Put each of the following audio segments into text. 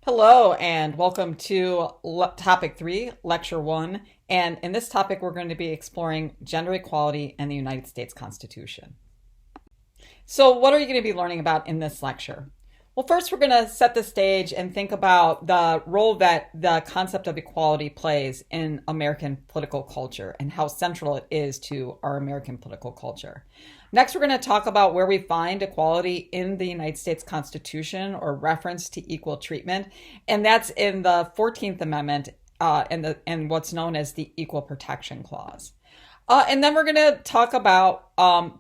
Hello and welcome to topic 3, lecture 1. And in this topic, we're going to be exploring gender equality and the United States Constitution. So what are you going to be learning about in this lecture? Well, first, we're going to set the stage and think about the role that the concept of equality plays in American political culture and how central it is to our American political culture. Next, we're going to talk about where we find equality in the United States Constitution or reference to equal treatment. And that's in the 14th Amendment and what's known as the Equal Protection Clause. And then we're going to talk about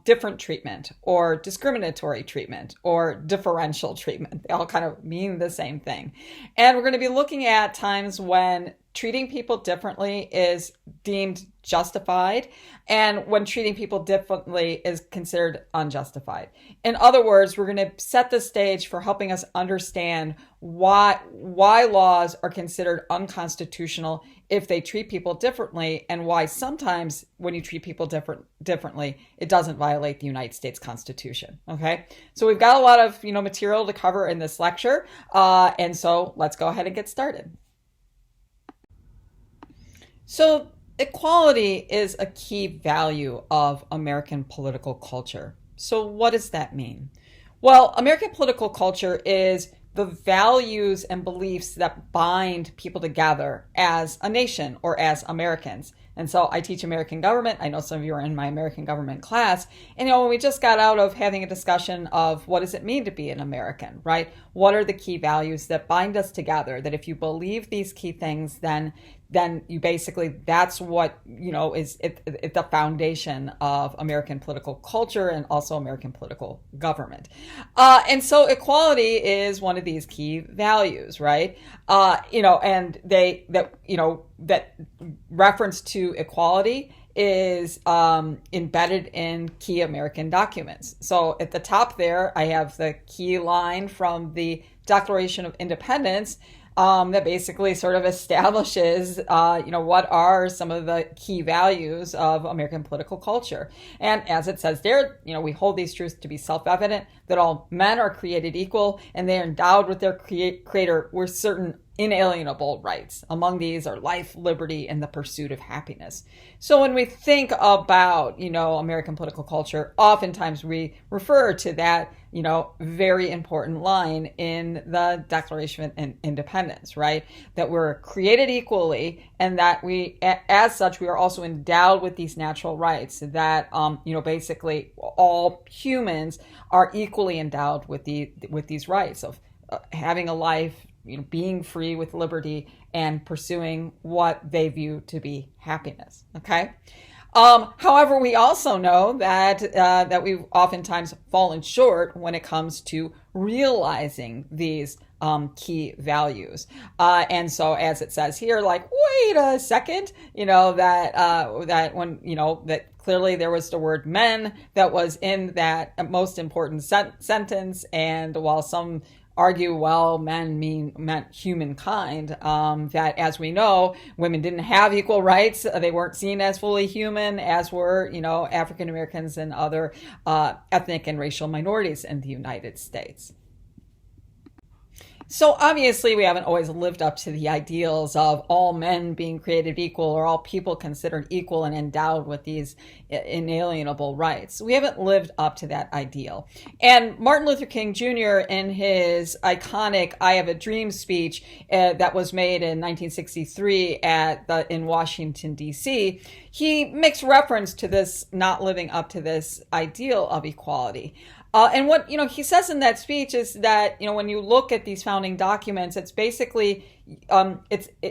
different treatment or discriminatory treatment or differential treatment. They all kind of mean the same thing. And we're going to be looking at times when treating people differently is deemed justified and when treating people differently is considered unjustified. In other words, we're going to set the stage for helping us understand why laws are considered unconstitutional if they treat people differently, and why sometimes when you treat people differently, it doesn't violate the United States Constitution. Okay, so we've got a lot of material to cover in this lecture, and so let's go ahead and get started. So equality is a key value of American political culture. So what does that mean? Well, American political culture is the values and beliefs that bind people together as a nation or as Americans. And so I teach American government. I know some of you are in my American government class. And when we just got out of having a discussion of what does it mean to be an American, right? What are the key values that bind us together? That if you believe these key things, then you basically, that's what, is the foundation of American political culture and also American political government. And so equality is one of these key values, right? And that reference to equality is embedded in key American documents. So at the top there, I have the key line from the Declaration of Independence that basically sort of establishes, what are some of the key values of American political culture. And as it says there, we hold these truths to be self-evident, that all men are created equal and they are endowed with their creator with certain inalienable rights. Among these are life, liberty, and the pursuit of happiness. So when we think about, American political culture, oftentimes we refer to that, very important line in the Declaration of Independence, right? That we're created equally and that we, as such, we are also endowed with these natural rights that, basically all humans are equally endowed with these rights of having a life, being free with liberty and pursuing what they view to be happiness. Okay. However, we also know that we've oftentimes fallen short when it comes to realizing these key values. And so as it says here, like, wait a second, that when, that clearly there was the word men that was in that most important sentence. And while some argue, well, men meant humankind, that as we know, women didn't have equal rights. They weren't seen as fully human as were, African Americans and other ethnic and racial minorities in the United States. So obviously we haven't always lived up to the ideals of all men being created equal or all people considered equal and endowed with these inalienable rights. We haven't lived up to that ideal. And Martin Luther King Jr. in his iconic I Have a Dream speech that was made in 1963 in Washington, D.C., he makes reference to this not living up to this ideal of equality. And what, he says in that speech is that, when you look at these founding documents, it's basically,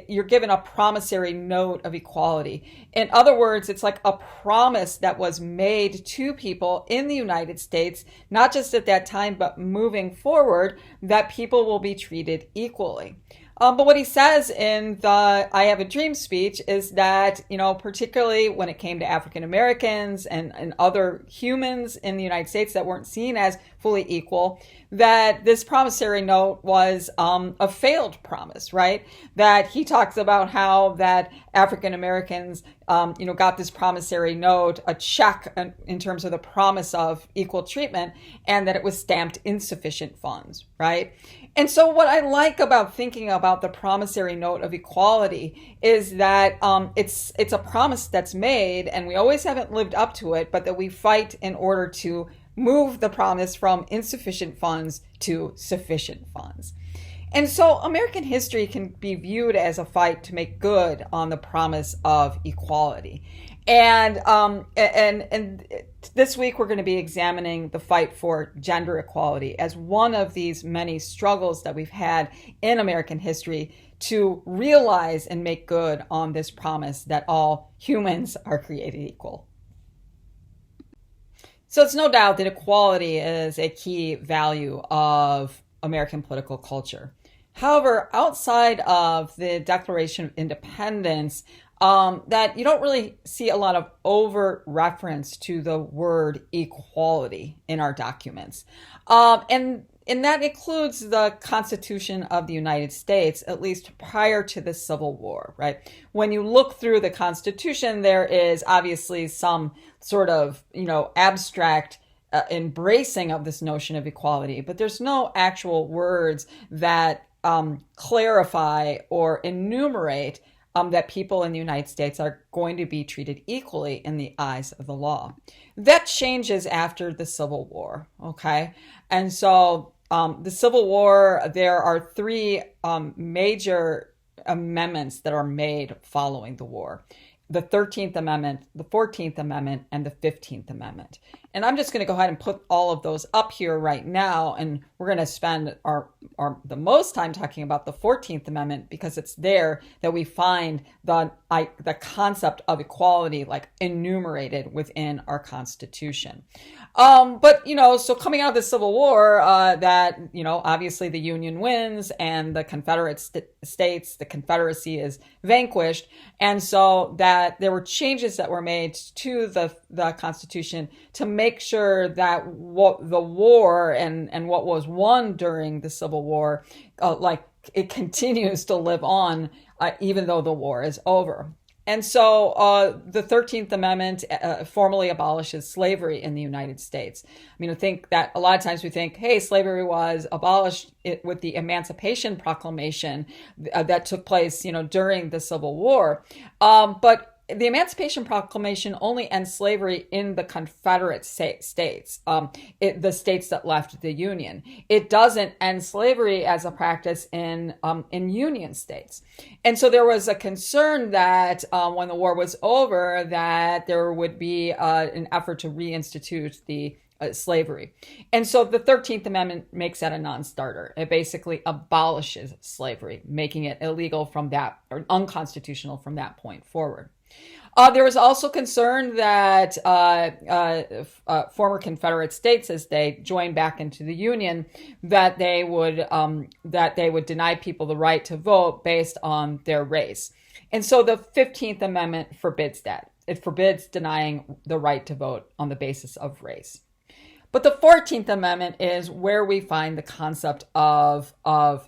you're given a promissory note of equality. In other words, it's like a promise that was made to people in the United States, not just at that time, but moving forward, that people will be treated equally. But what he says in the I Have a Dream speech is that, particularly when it came to African Americans and other humans in the United States that weren't seen as fully equal, that this promissory note was a failed promise, right? That he talks about how that African Americans, got this promissory note, a check in terms of the promise of equal treatment, and that it was stamped insufficient funds, right? And so what I like about thinking about the promissory note of equality is that it's a promise that's made, and we always haven't lived up to it, but that we fight in order to move the promise from insufficient funds to sufficient funds. And so American history can be viewed as a fight to make good on the promise of equality. And this week we're going to be examining the fight for gender equality as one of these many struggles that we've had in American history to realize and make good on this promise that all humans are created equal. So it's no doubt that equality is a key value of American political culture. However, outside of the Declaration of Independence, that you don't really see a lot of overt reference to the word equality in our documents. And that includes the Constitution of the United States, at least prior to the Civil War, right? When you look through the Constitution, there is obviously some sort of, abstract embracing of this notion of equality, but there's no actual words that clarify or enumerate that people in the United States are going to be treated equally in the eyes of the law. That changes after the Civil War, okay? And so the Civil War, there are three major amendments that are made following the war. The 13th Amendment, the 14th Amendment, and the 15th Amendment. And I'm just going to go ahead and put all of those up here right now, and we're going to spend the most time talking about the 14th Amendment because it's there that we find the concept of equality like enumerated within our Constitution. So coming out of the Civil War, obviously the Union wins and the Confederate states, the Confederacy is vanquished. And so that there were changes that were made to the Constitution to make sure that what the war and what was won during the Civil War, it continues to live on even though the war is over. And so the 13th Amendment formally abolishes slavery in the United States. I think that a lot of times we think, hey, slavery was abolished with the Emancipation Proclamation that took place, during the Civil War. But the Emancipation Proclamation only ends slavery in the Confederate states, the states that left the Union. It doesn't end slavery as a practice in Union states. And so there was a concern that when the war was over, that there would be an effort to reinstitute the slavery. And so the 13th Amendment makes that a non-starter. It basically abolishes slavery, making it illegal from that, or unconstitutional from that point forward. There was also concern that former Confederate states, as they joined back into the Union, that they would deny people the right to vote based on their race. And so the 15th Amendment forbids that. It forbids denying the right to vote on the basis of race. But the 14th Amendment is where we find the concept of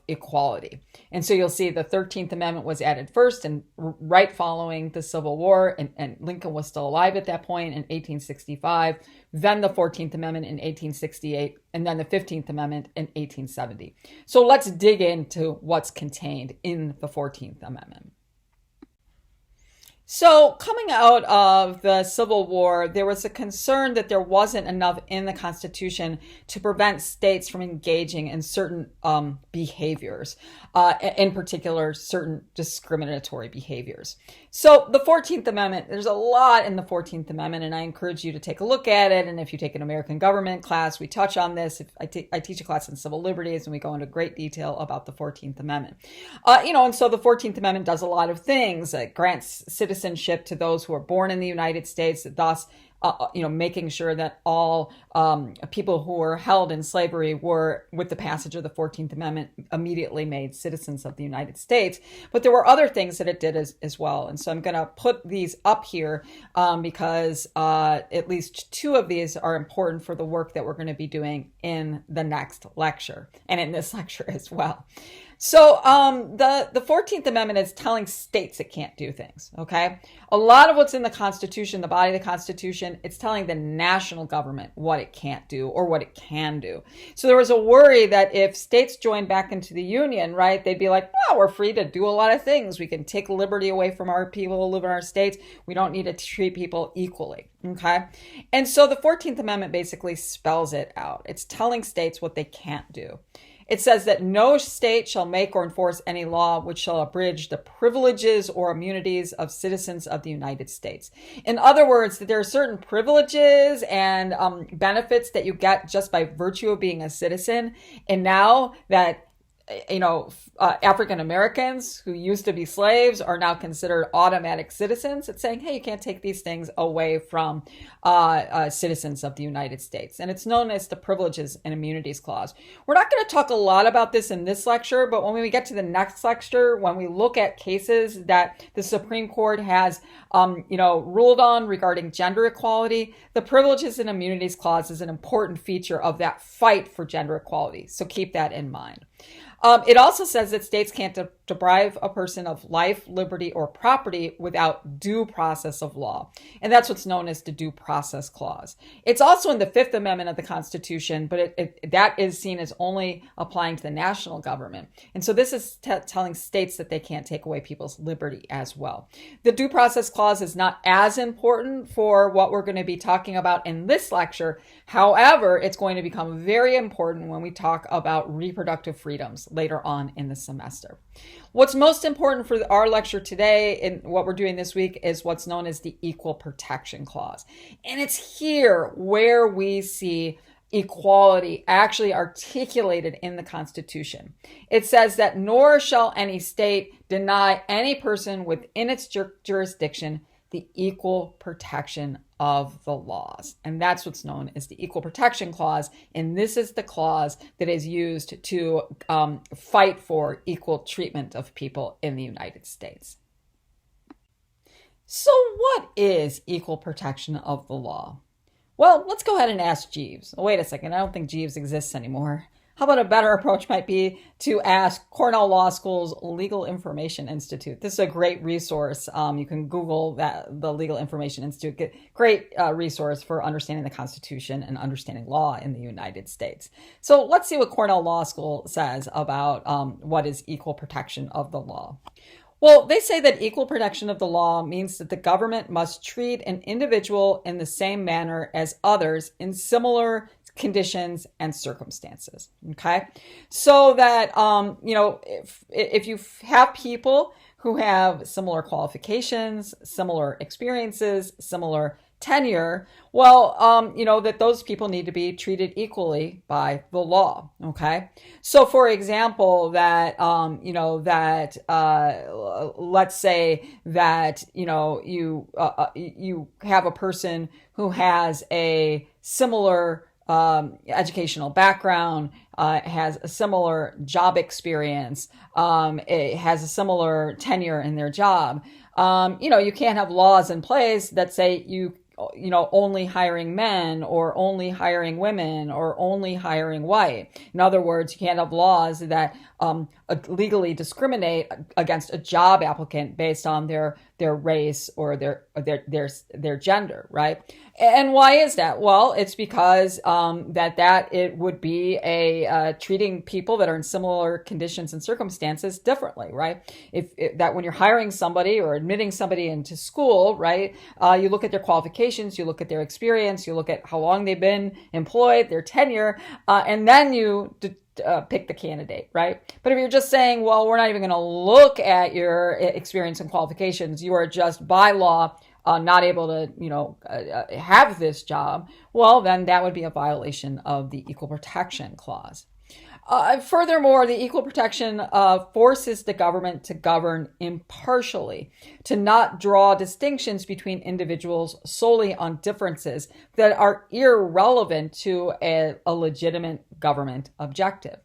equality. And so you'll see the 13th Amendment was added first and right following the Civil War, and Lincoln was still alive at that point in 1865, then the 14th Amendment in 1868, and then the 15th Amendment in 1870. So let's dig into what's contained in the 14th Amendment. So coming out of the Civil War, there was a concern that there wasn't enough in the Constitution to prevent states from engaging in certain behaviors, in particular, certain discriminatory behaviors. So the 14th Amendment, there's a lot in the 14th Amendment, and I encourage you to take a look at it. And if you take an American government class, we touch on this. I teach a class in civil liberties, and we go into great detail about the 14th Amendment. And so the 14th Amendment does a lot of things. It grants citizenship citizenship to those who are born in the United States, thus making sure that all people who were held in slavery were, with the passage of the 14th Amendment, immediately made citizens of the United States. But there were other things that it did as well. And so I'm going to put these up here because at least two of these are important for the work that we're going to be doing in the next lecture and in this lecture as well. So the 14th Amendment is telling states it can't do things, okay? A lot of what's in the Constitution, the body of the Constitution, it's telling the national government what it can't do or what it can do. So there was a worry that if states joined back into the Union, right, they'd be like, well, we're free to do a lot of things. We can take liberty away from our people who live in our states. We don't need to treat people equally, okay? And so the 14th Amendment basically spells it out. It's telling states what they can't do. It says that no state shall make or enforce any law which shall abridge the privileges or immunities of citizens of the United States. In other words, that there are certain privileges and benefits that you get just by virtue of being a citizen. And now that African Americans who used to be slaves are now considered automatic citizens. It's saying, hey, you can't take these things away from citizens of the United States. And it's known as the Privileges and Immunities Clause. We're not going to talk a lot about this in this lecture, but when we get to the next lecture, when we look at cases that the Supreme Court has ruled on regarding gender equality, the Privileges and Immunities Clause is an important feature of that fight for gender equality. So keep that in mind. It also says that states can't deprive a person of life, liberty, or property without due process of law. And that's what's known as the Due Process Clause. It's also in the Fifth Amendment of the Constitution, but that is seen as only applying to the national government. And so this is telling states that they can't take away people's liberty as well. The Due Process Clause is not as important for what we're going to be talking about in this lecture. However, it's going to become very important when we talk about reproductive freedoms later on in the semester. What's most important for our lecture today and what we're doing this week is what's known as the Equal Protection Clause. And it's here where we see equality actually articulated in the Constitution. It says that nor shall any state deny any person within its jurisdiction the equal protection of the laws. And that's what's known as the Equal Protection Clause. And this is the clause that is used to fight for equal treatment of people in the United States. So what is equal protection of the law? Well, let's go ahead and ask Jeeves. Oh, wait a second, I don't think Jeeves exists anymore. How about a better approach might be to ask Cornell Law School's Legal Information Institute. This is a great resource. You can Google the Legal Information Institute. Great resource for understanding the Constitution and understanding law in the United States. So let's see what Cornell Law School says about what is equal protection of the law. Well, they say that equal protection of the law means that the government must treat an individual in the same manner as others in similar conditions and circumstances. Okay, so that if you have people who have similar qualifications, similar experiences, similar tenure, well, that those people need to be treated equally by the law. Okay, so for example, let's say that you have a person who has a similar educational background, has a similar job experience, has a similar tenure in their job. You can't have laws in place that say only hiring men or only hiring women or only hiring white. In other words, you can't have laws that legally discriminate against a job applicant based on their race or their gender, right? And why is that? Well, it's because that it would be treating people that are in similar conditions and circumstances differently, right? If that when you're hiring somebody or admitting somebody into school, right, you look at their qualifications, you look at their experience, you look at how long they've been employed, their tenure, and then you pick the candidate, right? But if you're just saying, well, we're not even going to look at your experience and qualifications, you are just by law not able to, have this job, well, then that would be a violation of the Equal Protection Clause. Furthermore, the equal protection forces the government to govern impartially, to not draw distinctions between individuals solely on differences that are irrelevant to a legitimate government objective.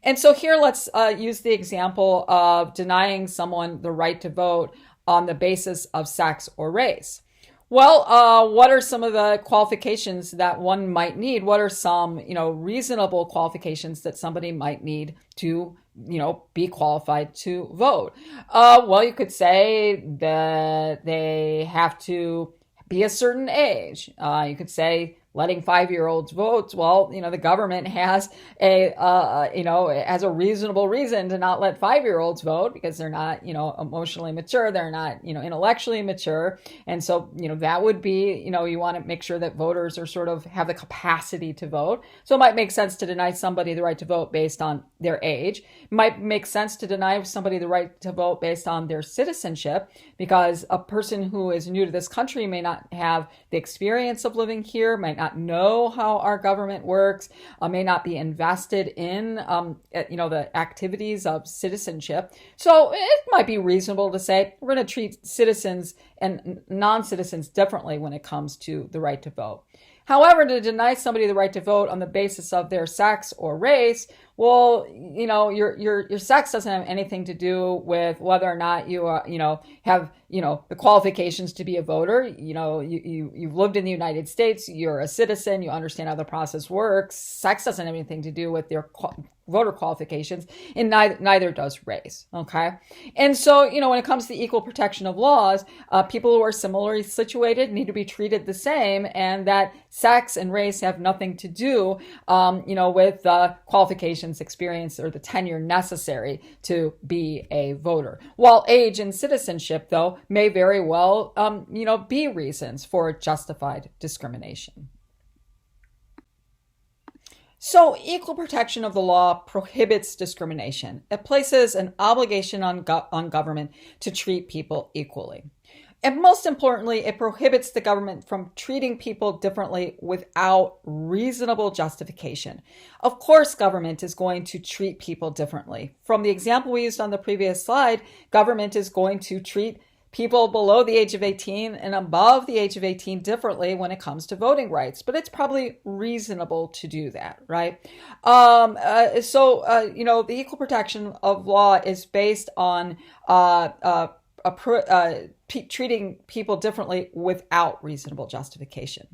And so here let's use the example of denying someone the right to vote on the basis of sex or race. Well, what are some of the qualifications that one might need? What are some, reasonable qualifications that somebody might need to, be qualified to vote? Well, you could say that they have to be a certain age. You could say letting 5-year-olds vote. Well, the government has has a reasonable reason to not let 5-year-olds vote because they're not, emotionally mature. They're not, intellectually mature. And so, that would be, you want to make sure that voters are sort of have the capacity to vote. So it might make sense to deny somebody the right to vote based on their age. It might make sense to deny somebody the right to vote based on their citizenship, because a person who is new to this country may not have the experience of living here, might not know how our government works, may not be invested in, the activities of citizenship. So it might be reasonable to say we're going to treat citizens and non-citizens differently when it comes to the right to vote. However, to deny somebody the right to vote on the basis of their sex or race, well, your sex doesn't have anything to do with whether or not you are, have, the qualifications to be a voter. You've lived in the United States, you're a citizen, you understand how the process works. Sex doesn't have anything to do with your voter qualifications, and neither does race. Okay. And so, when it comes to equal protection of laws, people who are similarly situated need to be treated the same, and that sex and race have nothing to do, with qualifications, experience, or the tenure necessary to be a voter. While age and citizenship, though, may very well, be reasons for justified discrimination. So, equal protection of the law prohibits discrimination. It places an obligation on government to treat people equally. And most importantly, it prohibits the government from treating people differently without reasonable justification. Of course, government is going to treat people differently. From the example we used on the previous slide, government is going to treat people below the age of 18 and above the age of 18 differently when it comes to voting rights, but it's probably reasonable to do that, right? The equal protection of law is based on treating people differently without reasonable justification.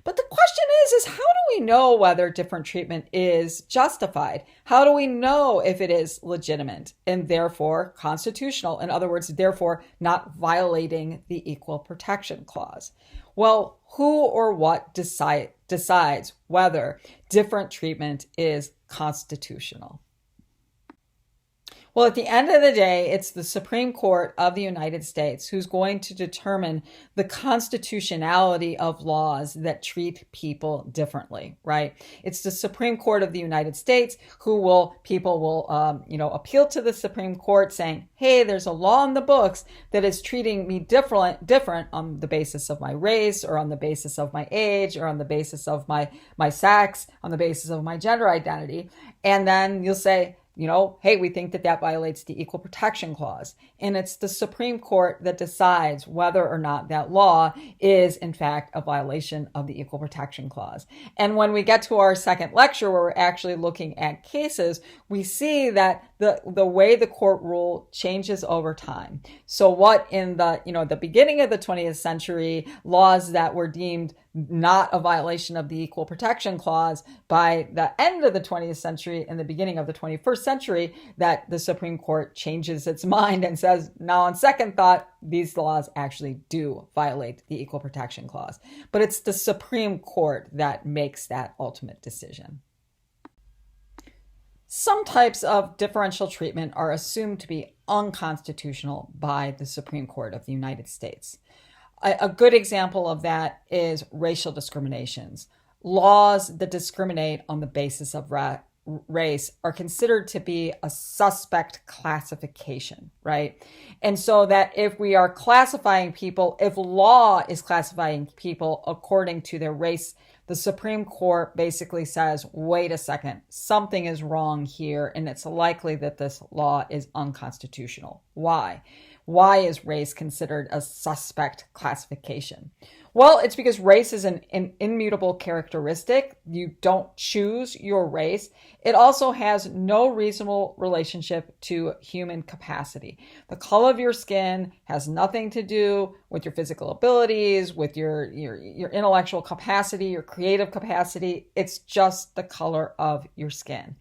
But the question is how do we know whether different treatment is justified? How do we know if it is legitimate and therefore constitutional? In other words, therefore not violating the Equal Protection Clause. Well, who or what decides whether different treatment is constitutional? Well, at the end of the day, it's the Supreme Court of the United States who's going to determine the constitutionality of laws that treat people differently, right? It's the Supreme Court of the United States people will appeal to the Supreme Court saying, hey, there's a law in the books that is treating me different on the basis of my race or on the basis of my age or on the basis of my sex, on the basis of my gender identity. And then you'll say, hey, we think that violates the Equal Protection Clause. And it's the Supreme Court that decides whether or not that law is, in fact, a violation of the Equal Protection Clause. And when we get to our second lecture, where we're actually looking at cases, we see that the way the court rule changes over time. So what in the beginning of the 20th century, laws that were deemed not a violation of the Equal Protection Clause, by the end of the 20th century and the beginning of the 21st century, that the Supreme Court changes its mind and says, now on second thought, these laws actually do violate the Equal Protection Clause. But it's the Supreme Court that makes that ultimate decision. Some types of differential treatment are assumed to be unconstitutional by the Supreme Court of the United States. A good example of that is racial discriminations. Laws that discriminate on the basis of race are considered to be a suspect classification, right? And so that if we are classifying people, if law is classifying people according to their race, the Supreme Court basically says, wait a second, something is wrong here, and it's likely that this law is unconstitutional. Why? Why is race considered a suspect classification? Well, it's because race is an immutable characteristic. You don't choose your race. It also has no reasonable relationship to human capacity. The color of your skin has nothing to do with your physical abilities, with your intellectual capacity, your creative capacity. It's just the color of your skin.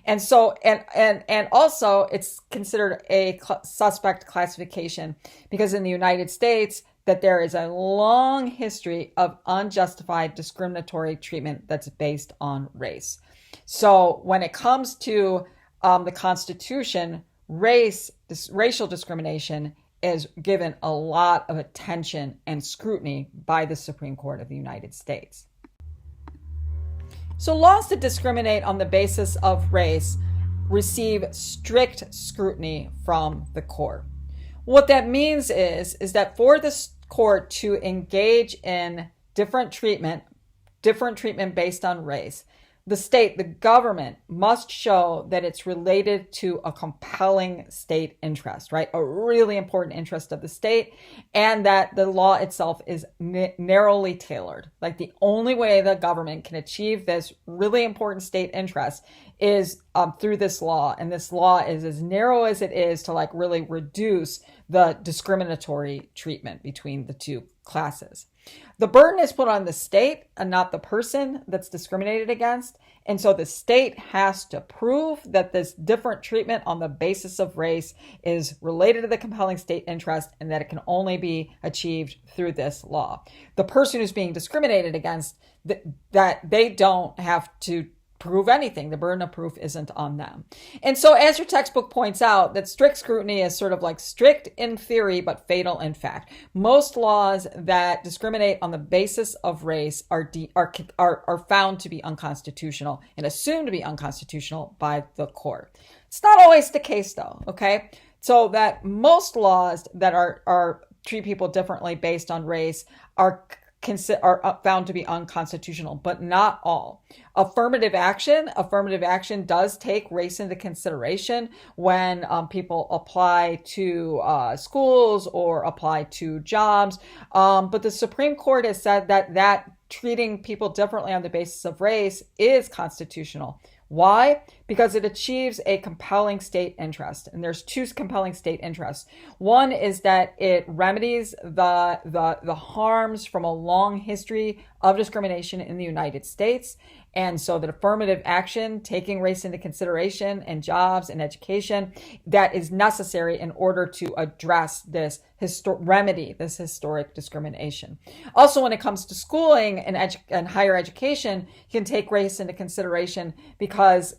And so, and also it's considered a suspect classification because in the United States, that there is a long history of unjustified discriminatory treatment that's based on race. So when it comes to the Constitution, racial discrimination is given a lot of attention and scrutiny by the Supreme Court of the United States. So laws that discriminate on the basis of race receive strict scrutiny from the court. What that means is that for the court to engage in different treatment based on race, the government must show that it's related to a compelling state interest, right? A really important interest of the state, and that the law itself is narrowly tailored. Like the only way the government can achieve this really important state interest is through this law. And this law is as narrow as it is to like really reduce the discriminatory treatment between the two classes. The burden is put on the state and not the person that's discriminated against. And so the state has to prove that this different treatment on the basis of race is related to the compelling state interest and that it can only be achieved through this law. The person who's being discriminated against, that they don't have to prove anything. The burden of proof isn't on them. And so as your textbook points out, that strict scrutiny is sort of like strict in theory, but fatal in fact. Most laws that discriminate on the basis of race are found to be unconstitutional and assumed to be unconstitutional by the court. It's not always the case though, okay? So that most laws that are treat people differently based on race are found to be unconstitutional, but not all. Affirmative action does take race into consideration when people apply to schools or apply to jobs. But the Supreme Court has said that treating people differently on the basis of race is constitutional. Why? Because it achieves a compelling state interest. And there's two compelling state interests. One is that it remedies the harms from a long history of discrimination in the United States. And so that affirmative action, taking race into consideration in jobs and education, that is necessary in order to address this remedy this historic discrimination. Also, when it comes to schooling and higher education, you can take race into consideration because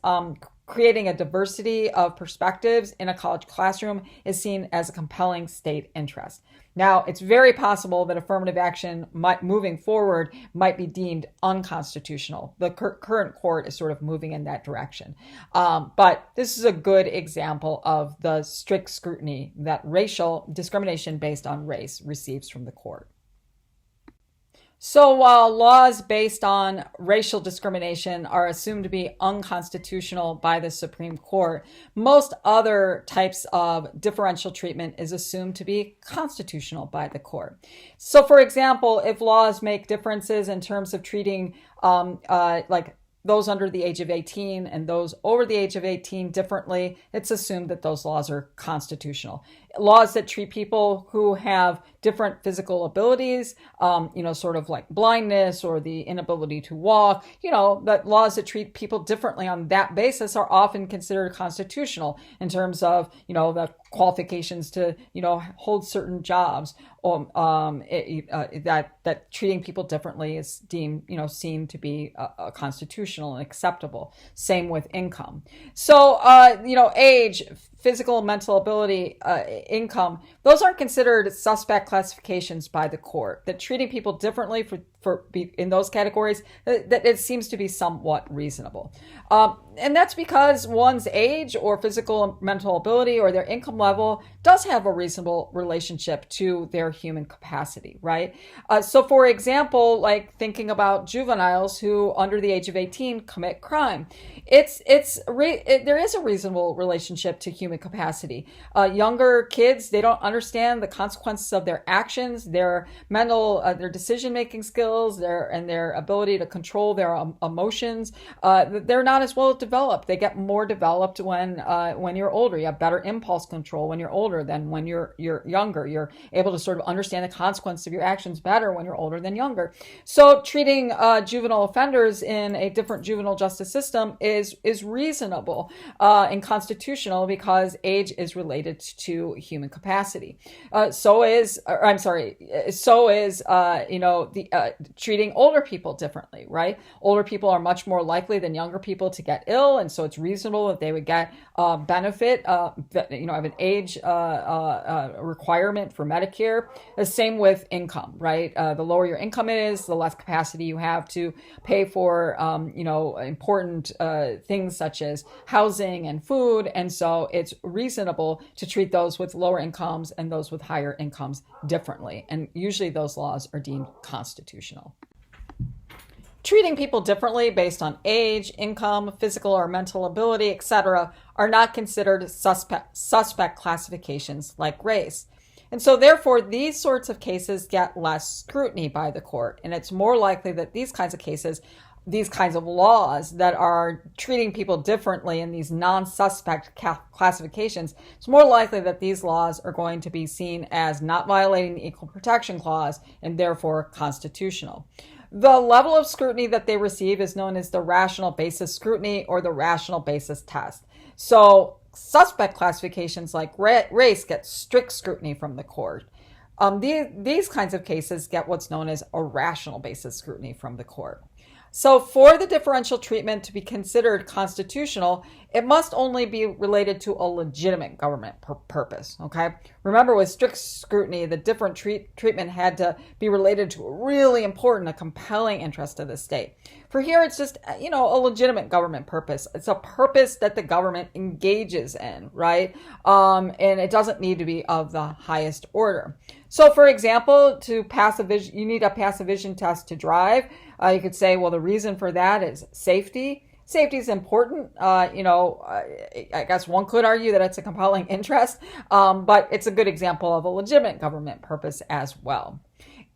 creating a diversity of perspectives in a college classroom is seen as a compelling state interest. Now, it's very possible that affirmative action moving forward might be deemed unconstitutional. The current court is sort of moving in that direction. But this is a good example of the strict scrutiny that racial discrimination based on race receives from the court. So while laws based on racial discrimination are assumed to be unconstitutional by the Supreme Court, most other types of differential treatment is assumed to be constitutional by the court. So for example, if laws make differences in terms of treating like those under the age of 18 and those over the age of 18 differently, it's assumed that those laws are constitutional. Laws that treat people who have different physical abilities, sort of like blindness or the inability to walk, that laws that treat people differently on that basis are often considered constitutional in terms of, the qualifications to, hold certain jobs, that treating people differently is deemed, seen to be constitutional and acceptable. Same with income. So, age, physical, mental ability, income, those aren't considered suspect classifications by the court. That treating people differently in those categories, that it seems to be somewhat reasonable. And that's because one's age or physical and mental ability or their income level does have a reasonable relationship to their human capacity, right? So for example, like thinking about juveniles who under the age of 18 commit crime, there is a reasonable relationship to human capacity. Younger kids, they don't understand the consequences of their actions, their their decision-making skills, their ability to control their emotions. They're not as well developed. They get more developed when you're older. You have better impulse control when you're older than when you're younger. You're able to sort of understand the consequences of your actions better when you're older than younger. So treating juvenile offenders in a different juvenile justice system is reasonable and constitutional because age is related to human capacity. Treating older people differently, right? Older people are much more likely than younger people to get ill, and so it's reasonable that they would get benefit, of an age requirement for Medicare. The same with income, right? The lower your income is, the less capacity you have to pay for, important things such as housing and food, and so it's reasonable to treat those with lower incomes and those with higher incomes differently, and usually those laws are deemed constitutional. Treating people differently based on age, income, physical or mental ability, etc., are not considered suspect classifications like race. And so therefore, these sorts of cases get less scrutiny by the court, and it's more likely that these kinds of cases, these kinds of laws that are treating people differently in these non-suspect classifications, it's more likely that these laws are going to be seen as not violating the Equal Protection Clause and therefore constitutional. The level of scrutiny that they receive is known as the rational basis scrutiny or the rational basis test. So suspect classifications like race get strict scrutiny from the court. These kinds of cases get what's known as a rational basis scrutiny from the court. So for the differential treatment to be considered constitutional, it must only be related to a legitimate government purpose, okay? Remember, with strict scrutiny, the different treatment had to be related to a really important, a compelling interest of the state. For here, it's just, a legitimate government purpose. It's a purpose that the government engages in, right? And it doesn't need to be of the highest order. So for example, you need to pass a vision test to drive. You could say, well, the reason for that is safety. Safety is important. I guess one could argue that it's a compelling interest, but it's a good example of a legitimate government purpose as well.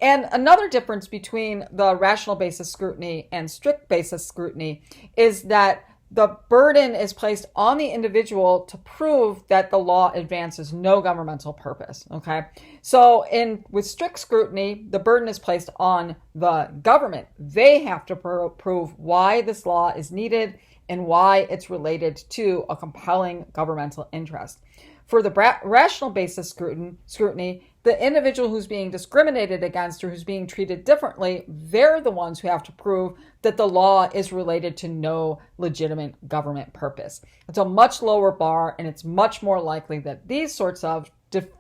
And another difference between the rational basis scrutiny and strict basis scrutiny is that the burden is placed on the individual to prove that the law advances no governmental purpose, okay? So with strict scrutiny, the burden is placed on the government. They have to prove why this law is needed and why it's related to a compelling governmental interest. For the rational basis scrutiny, the individual who's being discriminated against or who's being treated differently, they're the ones who have to prove that the law is related to no legitimate government purpose. It's a much lower bar, and it's much more likely that these sorts of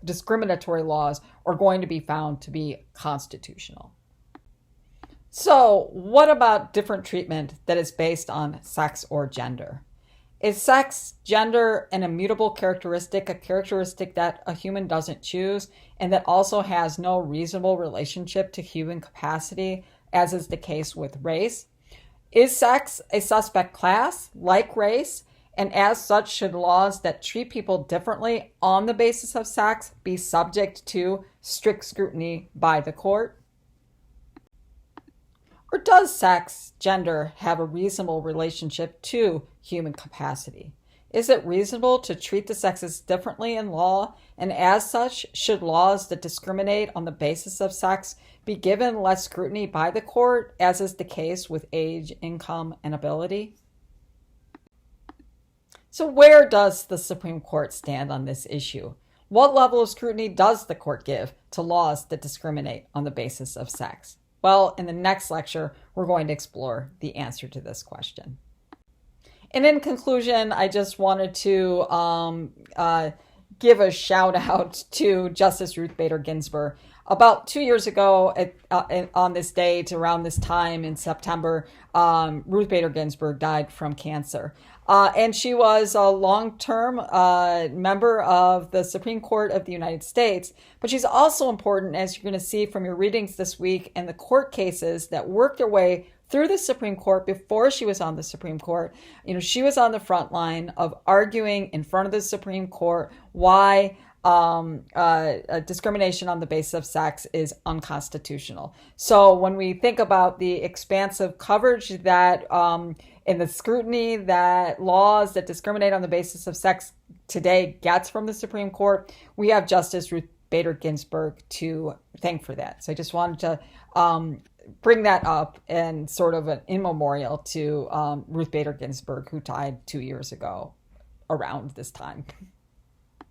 discriminatory laws are going to be found to be constitutional. So, what about different treatment that is based on sex or gender? Is sex, gender, an immutable characteristic, a characteristic that a human doesn't choose and that also has no reasonable relationship to human capacity, as is the case with race? Is sex a suspect class, like race, and as such should laws that treat people differently on the basis of sex be subject to strict scrutiny by the court? Or does sex, gender, have a reasonable relationship to human capacity? Is it reasonable to treat the sexes differently in law, and as such, should laws that discriminate on the basis of sex be given less scrutiny by the court, as is the case with age, income, and ability? So where does the Supreme Court stand on this issue? What level of scrutiny does the court give to laws that discriminate on the basis of sex? Well, in the next lecture, we're going to explore the answer to this question. And in conclusion, I just wanted to give a shout out to Justice Ruth Bader Ginsburg. About 2 years ago, on this date, around this time in September, Ruth Bader Ginsburg died from cancer. And she was a long-term member of the Supreme Court of the United States. But she's also important, as you're going to see from your readings this week, and the court cases that worked their way through the Supreme Court before she was on the Supreme Court. She was on the front line of arguing in front of the Supreme Court why discrimination on the basis of sex is unconstitutional. So when we think about the expansive coverage that in the scrutiny that laws that discriminate on the basis of sex today gets from the Supreme Court, we have Justice Ruth Bader Ginsburg to thank for that. So I just wanted to bring that up and sort of an in memorial to Ruth Bader Ginsburg, who died 2 years ago around this time.